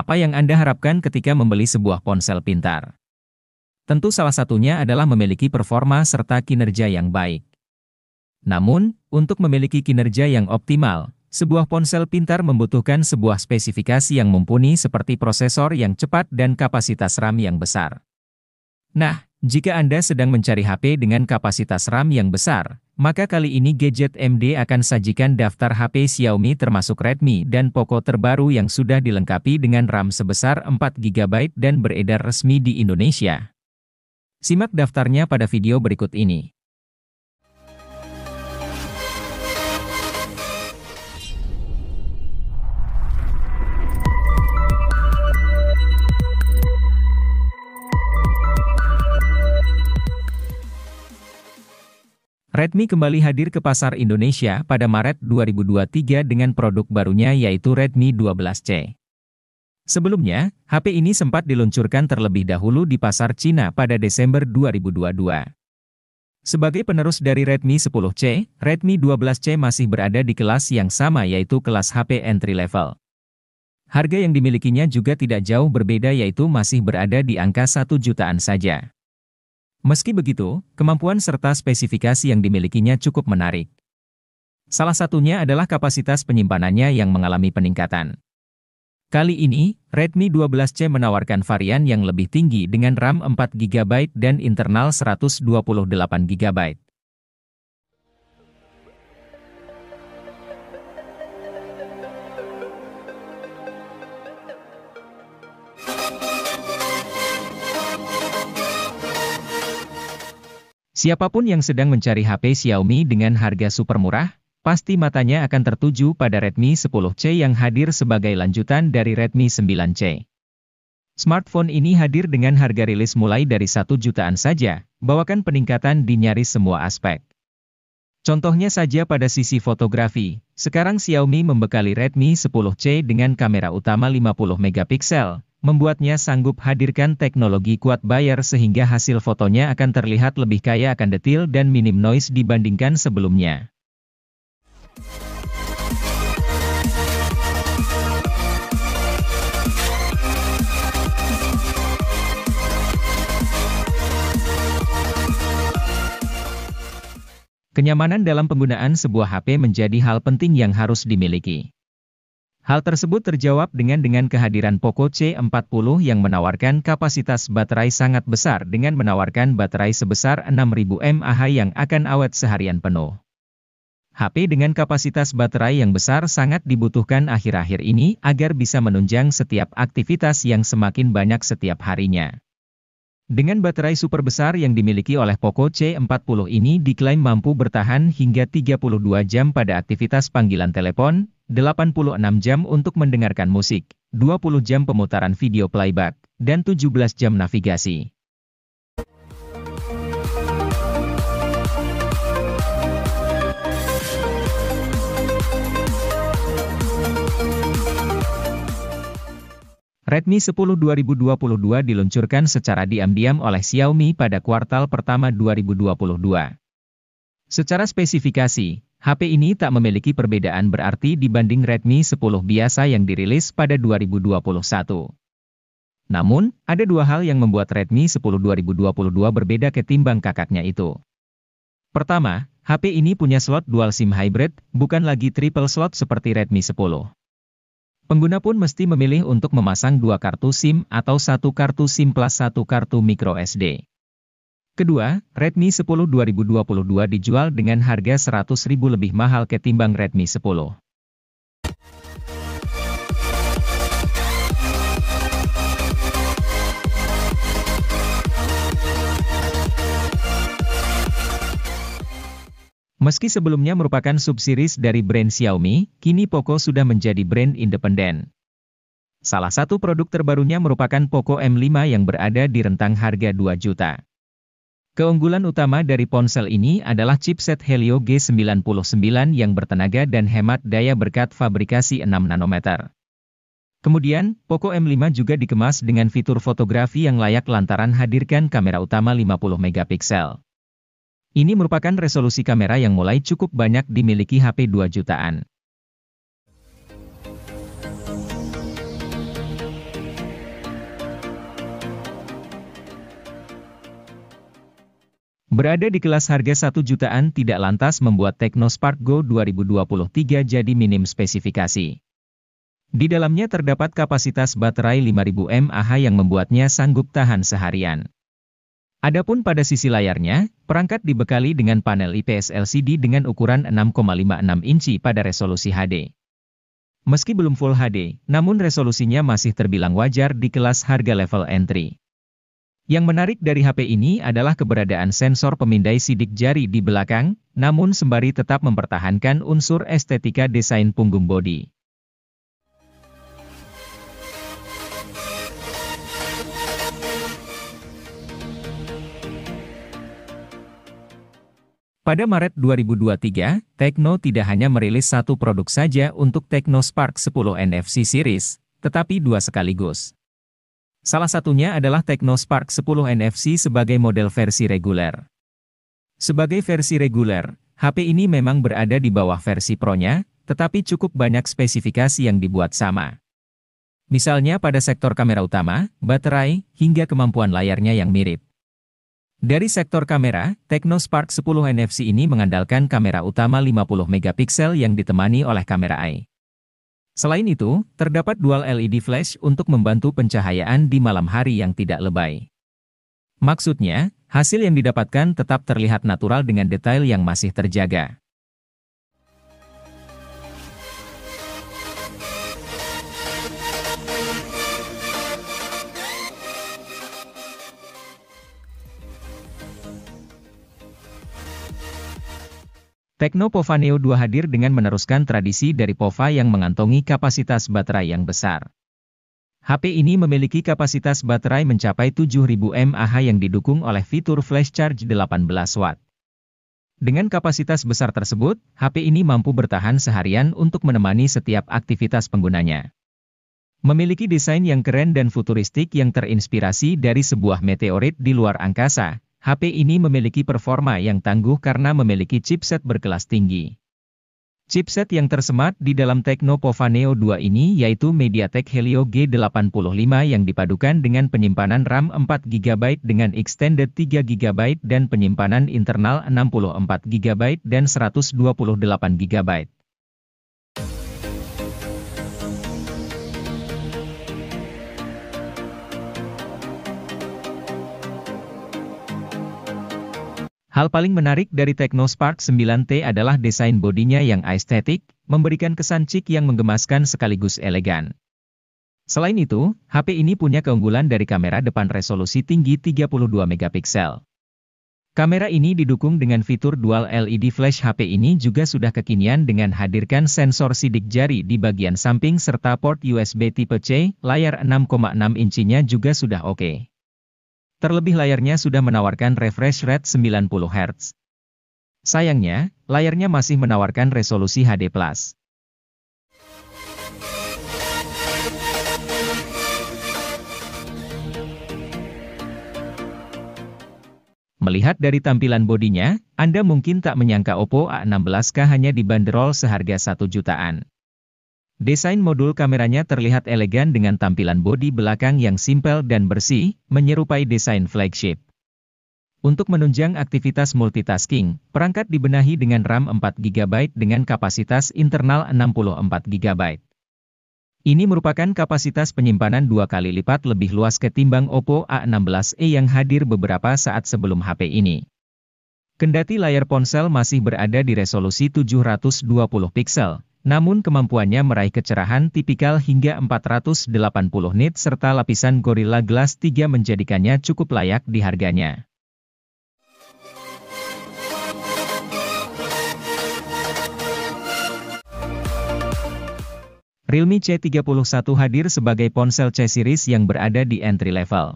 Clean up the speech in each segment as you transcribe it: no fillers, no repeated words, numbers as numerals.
Apa yang Anda harapkan ketika membeli sebuah ponsel pintar? Tentu salah satunya adalah memiliki performa serta kinerja yang baik. Namun, untuk memiliki kinerja yang optimal, sebuah ponsel pintar membutuhkan sebuah spesifikasi yang mumpuni seperti prosesor yang cepat dan kapasitas RAM yang besar. Nah, jika Anda sedang mencari HP dengan kapasitas RAM yang besar, maka kali ini Gadget MD akan sajikan daftar HP Xiaomi termasuk Redmi dan Poco terbaru yang sudah dilengkapi dengan RAM sebesar 4 GB dan beredar resmi di Indonesia. Simak daftarnya pada video berikut ini. Redmi kembali hadir ke pasar Indonesia pada Maret 2023 dengan produk barunya yaitu Redmi 12C. Sebelumnya, HP ini sempat diluncurkan terlebih dahulu di pasar Cina pada Desember 2022. Sebagai penerus dari Redmi 10C, Redmi 12C masih berada di kelas yang sama yaitu kelas HP entry level. Harga yang dimilikinya juga tidak jauh berbeda yaitu masih berada di angka 1 jutaan saja. Meski begitu, kemampuan serta spesifikasi yang dimilikinya cukup menarik. Salah satunya adalah kapasitas penyimpanannya yang mengalami peningkatan. Kali ini, Redmi 12C menawarkan varian yang lebih tinggi dengan RAM 4 GB dan internal 128 GB. Siapapun yang sedang mencari HP Xiaomi dengan harga super murah, pasti matanya akan tertuju pada Redmi 10C yang hadir sebagai lanjutan dari Redmi 9C. Smartphone ini hadir dengan harga rilis mulai dari 1 jutaan saja, bawakan peningkatan di nyaris semua aspek. Contohnya saja pada sisi fotografi, sekarang Xiaomi membekali Redmi 10C dengan kamera utama 50 megapiksel. Membuatnya sanggup hadirkan teknologi quad bayar sehingga hasil fotonya akan terlihat lebih kaya akan detail dan minim noise dibandingkan sebelumnya. Kenyamanan dalam penggunaan sebuah HP menjadi hal penting yang harus dimiliki. Hal tersebut terjawab dengan kehadiran Poco C40 yang menawarkan kapasitas baterai sangat besar dengan menawarkan baterai sebesar 6000 mAh yang akan awet seharian penuh. HP dengan kapasitas baterai yang besar sangat dibutuhkan akhir-akhir ini agar bisa menunjang setiap aktivitas yang semakin banyak setiap harinya. Dengan baterai super besar yang dimiliki oleh Poco C40 ini diklaim mampu bertahan hingga 32 jam pada aktivitas panggilan telepon, 86 jam untuk mendengarkan musik, 20 jam pemutaran video playback, dan 17 jam navigasi. Redmi 10 2022 diluncurkan secara diam-diam oleh Xiaomi pada kuartal pertama 2022. Secara spesifikasi, HP ini tak memiliki perbedaan berarti dibanding Redmi 10 biasa yang dirilis pada 2021. Namun, ada dua hal yang membuat Redmi 10 2022 berbeda ketimbang kakaknya itu. Pertama, HP ini punya slot dual SIM hybrid, bukan lagi triple slot seperti Redmi 10. Pengguna pun mesti memilih untuk memasang dua kartu SIM atau satu kartu SIM plus satu kartu micro SD. Kedua, Redmi 10 2022 dijual dengan harga 100.000 lebih mahal ketimbang Redmi 10. Meski sebelumnya merupakan subseries dari brand Xiaomi, kini Poco sudah menjadi brand independen. Salah satu produk terbarunya merupakan Poco M5 yang berada di rentang harga 2 juta. Keunggulan utama dari ponsel ini adalah chipset Helio G99 yang bertenaga dan hemat daya berkat fabrikasi 6 nanometer. Kemudian, Poco M5 juga dikemas dengan fitur fotografi yang layak lantaran hadirkan kamera utama 50 megapiksel. Ini merupakan resolusi kamera yang mulai cukup banyak dimiliki HP 2 jutaan. Berada di kelas harga 1 jutaan tidak lantas membuat Tecno Spark Go 2023 jadi minim spesifikasi. Di dalamnya terdapat kapasitas baterai 5000 mAh yang membuatnya sanggup tahan seharian. Adapun pada sisi layarnya, perangkat dibekali dengan panel IPS LCD dengan ukuran 6,56 inci pada resolusi HD. Meski belum Full HD, namun resolusinya masih terbilang wajar di kelas harga level entry. Yang menarik dari HP ini adalah keberadaan sensor pemindai sidik jari di belakang, namun sembari tetap mempertahankan unsur estetika desain punggung bodi. Pada Maret 2023, Tecno tidak hanya merilis satu produk saja untuk Tecno Spark 10 NFC Series, tetapi dua sekaligus. Salah satunya adalah Tecno Spark 10 NFC sebagai model versi reguler. Sebagai versi reguler, HP ini memang berada di bawah versi Pro-nya, tetapi cukup banyak spesifikasi yang dibuat sama. Misalnya pada sektor kamera utama, baterai, hingga kemampuan layarnya yang mirip. Dari sektor kamera, Tecno Spark 10 NFC ini mengandalkan kamera utama 50 megapiksel yang ditemani oleh kamera eye. Selain itu, terdapat dual LED flash untuk membantu pencahayaan di malam hari yang tidak lebay. Maksudnya, hasil yang didapatkan tetap terlihat natural dengan detail yang masih terjaga. Tecno Pova Neo 2 hadir dengan meneruskan tradisi dari Pova yang mengantongi kapasitas baterai yang besar. HP ini memiliki kapasitas baterai mencapai 7000 mAh yang didukung oleh fitur flash charge 18 watt. Dengan kapasitas besar tersebut, HP ini mampu bertahan seharian untuk menemani setiap aktivitas penggunanya. Memiliki desain yang keren dan futuristik yang terinspirasi dari sebuah meteorit di luar angkasa, HP ini memiliki performa yang tangguh karena memiliki chipset berkelas tinggi. Chipset yang tersemat di dalam Tecno Pova Neo 2 ini yaitu MediaTek Helio G85 yang dipadukan dengan penyimpanan RAM 4GB dengan extended 3GB dan penyimpanan internal 64GB dan 128GB. Hal paling menarik dari Tecno Spark 9T adalah desain bodinya yang estetik, memberikan kesan chic yang menggemaskan sekaligus elegan. Selain itu, HP ini punya keunggulan dari kamera depan resolusi tinggi 32 megapiksel. Kamera ini didukung dengan fitur dual LED flash. HP ini juga sudah kekinian dengan hadirkan sensor sidik jari di bagian samping serta port USB tipe C, layar 6,6 incinya juga sudah oke. Terlebih layarnya sudah menawarkan refresh rate 90 Hz. Sayangnya, layarnya masih menawarkan resolusi HD+. Melihat dari tampilan bodinya, Anda mungkin tak menyangka Oppo A16K hanya dibanderol seharga 1 jutaan. Desain modul kameranya terlihat elegan dengan tampilan bodi belakang yang simpel dan bersih, menyerupai desain flagship. Untuk menunjang aktivitas multitasking, perangkat dibenahi dengan RAM 4GB dengan kapasitas internal 64GB. Ini merupakan kapasitas penyimpanan 2 kali lipat lebih luas ketimbang Oppo A16e yang hadir beberapa saat sebelum HP ini. Kendati layar ponsel masih berada di resolusi 720 piksel, namun kemampuannya meraih kecerahan tipikal hingga 480 nit serta lapisan Gorilla Glass 3 menjadikannya cukup layak di harganya. Realme C31 hadir sebagai ponsel C series yang berada di entry level.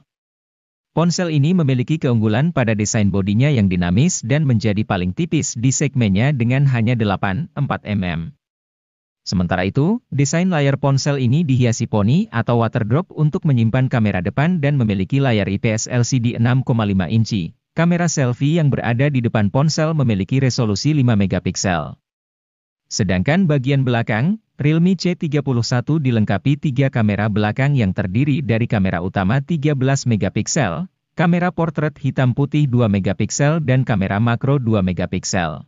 Ponsel ini memiliki keunggulan pada desain bodinya yang dinamis dan menjadi paling tipis di segmennya dengan hanya 8,4 mm. Sementara itu, desain layar ponsel ini dihiasi poni atau waterdrop untuk menyimpan kamera depan dan memiliki layar IPS LCD 6,5 inci. Kamera selfie yang berada di depan ponsel memiliki resolusi 5 megapiksel. Sedangkan bagian belakang, Realme C31 dilengkapi 3 kamera belakang yang terdiri dari kamera utama 13 megapiksel, kamera portrait hitam putih 2 megapiksel dan kamera makro 2 megapiksel.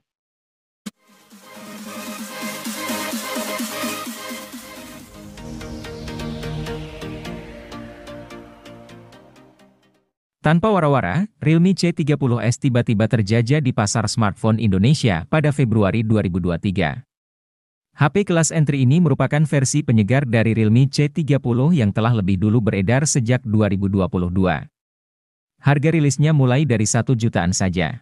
Tanpa wara-wara, Realme C30s tiba-tiba terjajah di pasar smartphone Indonesia pada Februari 2023. HP kelas entry ini merupakan versi penyegar dari Realme C30 yang telah lebih dulu beredar sejak 2022. Harga rilisnya mulai dari 1 jutaan saja.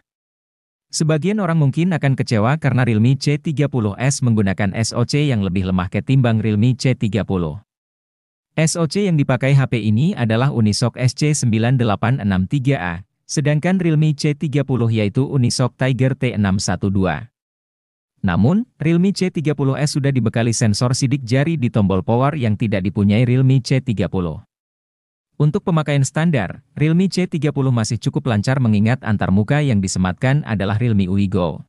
Sebagian orang mungkin akan kecewa karena Realme C30s menggunakan SoC yang lebih lemah ketimbang Realme C30. SoC yang dipakai HP ini adalah Unisoc SC9863A, sedangkan Realme C30 yaitu Unisoc Tiger T612. Namun, Realme C30s sudah dibekali sensor sidik jari di tombol power yang tidak dipunyai Realme C30. Untuk pemakaian standar, Realme C30 masih cukup lancar mengingat antarmuka yang disematkan adalah Realme UI Go.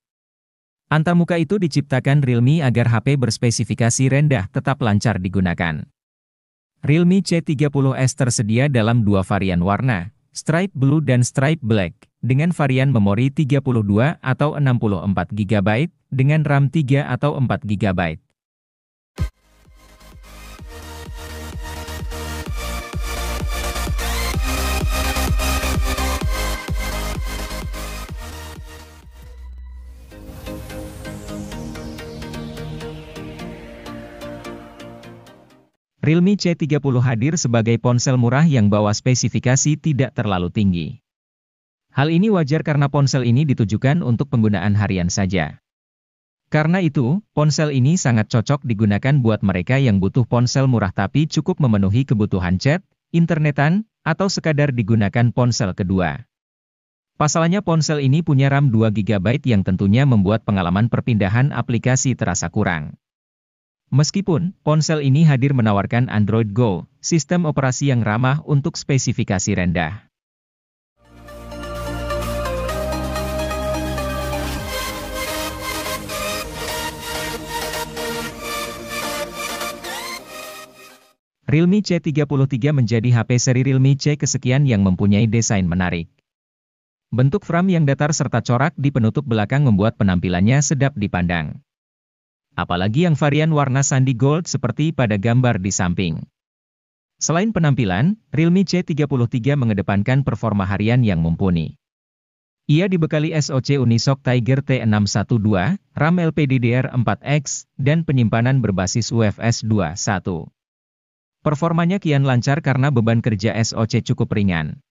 Antarmuka itu diciptakan Realme agar HP berspesifikasi rendah tetap lancar digunakan. Realme C30s tersedia dalam 2 varian warna, Stripe Blue dan Stripe Black, dengan varian memori 32 atau 64 GB, dengan RAM 3 atau 4 GB. Realme C30 hadir sebagai ponsel murah yang bawa spesifikasi tidak terlalu tinggi. Hal ini wajar karena ponsel ini ditujukan untuk penggunaan harian saja. Karena itu, ponsel ini sangat cocok digunakan buat mereka yang butuh ponsel murah tapi cukup memenuhi kebutuhan chat, internetan, atau sekadar digunakan ponsel kedua. Pasalnya ponsel ini punya RAM 2 GB yang tentunya membuat pengalaman perpindahan aplikasi terasa kurang. Meskipun, ponsel ini hadir menawarkan Android Go, sistem operasi yang ramah untuk spesifikasi rendah. Realme C33 menjadi HP seri Realme C kesekian yang mempunyai desain menarik. Bentuk frame yang datar serta corak di penutup belakang membuat penampilannya sedap dipandang. Apalagi yang varian warna Sandy Gold seperti pada gambar di samping. Selain penampilan, Realme C33 mengedepankan performa harian yang mumpuni. Ia dibekali SoC Unisoc Tiger T612, RAM LPDDR4X, dan penyimpanan berbasis UFS 2.1. Performanya kian lancar karena beban kerja SoC cukup ringan.